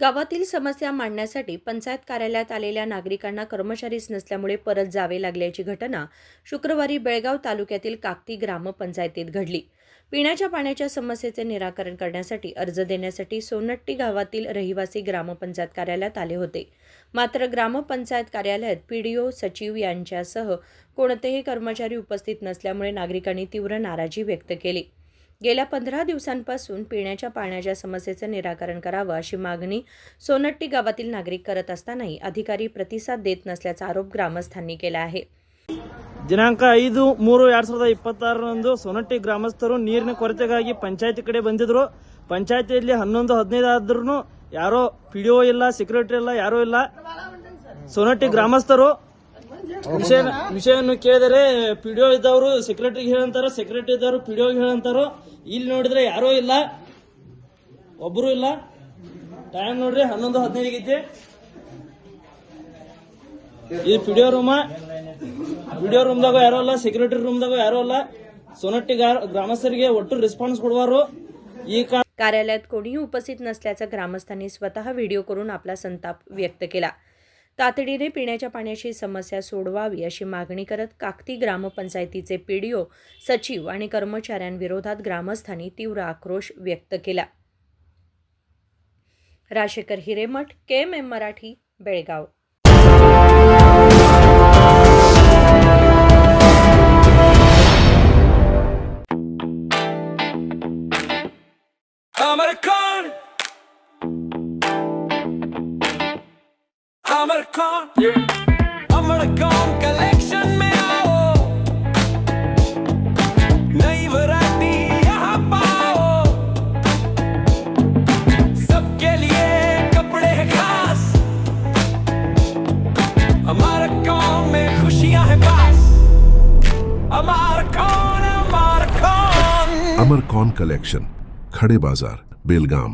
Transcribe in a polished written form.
गावातील समस्या मांडण्यासाठी पंचायत कार्यालयात आलेल्या नागरिकांना कर्मचारीच नसल्यामुळे परत जावे लागल्याची घटना शुक्रवारी बेळगाव तालुक्यातील काकती ग्रामपंचायतीत घडली। पिण्याच्या पाण्याच्या समस्येचे निराकरण करण्यासाठी अर्ज देण्यासाठी सोनट्टी गावातील रहिवासी ग्रामपंचायत कार्यालयात आले होते। मात्र ग्रामपंचायत कार्यालयात पीडीओ, सचिव यांच्यासह कोणतेही कर्मचारी उपस्थित नसल्यामुळे नागरिकांनी तीव्र नाराजी व्यक्त केली। गेल्या 15 दिवसांपासून पिण्याच्या पाण्याच्या समस्येचे निराकरण करावं अशी मागणी सोनट्टी गावातील नागरिक करत असतानाही अधिकारी प्रतिसाद देत नसल्याचा आरोप ग्रामस्थांनी केला आहे। ದಿನಾಂಕ 5-3-2026 ಸೋನಟ್ಟಿ ಗ್ರಾಮಸ್ಥರು ನೀರಿನ ಕೊರತೆಗಾಗಿ ಪಂಚಾಯತಿ ಕಡೆ ಬಂದಿದ್ರು। ಪಂಚಾಯತಿಯಲ್ಲಿ 11-15 ಆದ್ರೂ ಯಾರೋ ಪಿಡಿಒ ಇಲ್ಲ, ಸೆಕ್ರೆಟರಿ ಇಲ್ಲ, ಯಾರೋ ಇಲ್ಲ। ಸೋನಟ್ಟಿ ಗ್ರಾಮಸ್ಥರು ವಿಷಯವನ್ನು ಕೇಳಿದರೆ ಪಿಡಿಒ ಇದ್ದವರು ಸೆಕ್ರೆಟರಿಗೆ ಹೇಳಂತಾರೋ, ಸೆಕ್ರೆಟರಿ ಇದ್ದವರು ಪಿಡಿಒಗೆ ಹೇಳಂತಾರೋ। ಇಲ್ಲಿ ನೋಡಿದ್ರೆ ಯಾರೋ ಇಲ್ಲ, ಒಬ್ಬರು ಇಲ್ಲ। ಟೈಮ್ ನೋಡ್ರಿ 11-15 ಆಗೈತಿ। ಈ ಪಿಡಿಒ ರೂಮ್ದಾಗ ಯಾರೋ ಇಲ್ಲ, ಸೆಕ್ರೆಟರಿ ರೂಮ್ದಾಗ ಯಾರೋ ಇಲ್ಲ। सोनट्टी ग्रामस्थರಿಗೆ ಒಟ್ಟು ರೆಸ್ಪಾನ್ಸ್ ಕೊಡುವರು। ಈ कार्यालयात कोणीही उपस्थित नसल्याचा ग्रामस्थांनी स्वतः व्हिडिओ करून आपला संताप व्यक्त केला। तातडीने पिण्याच्या पाण्याची समस्या सोडवावी अशी मागणी करत काकती ग्रामपंचायतीचे पीडीओ, सचिव आणि कर्मचाऱ्यांविरोधात ग्रामस्थांनी तीव्र आक्रोश व्यक्त केला। राशेकर हिरेमठ, KMM मराठी, बेळगाव। अमरकॉन कलेक्शन में आओ, नई वैरायटी यहाँ पाओ। सबके लिए कपड़े हैं खास, अमरकॉन में खुशियाँ हैं पास। अमरकॉन अमरकॉन कलेक्शन, खड़े बाजार, बेलगाम।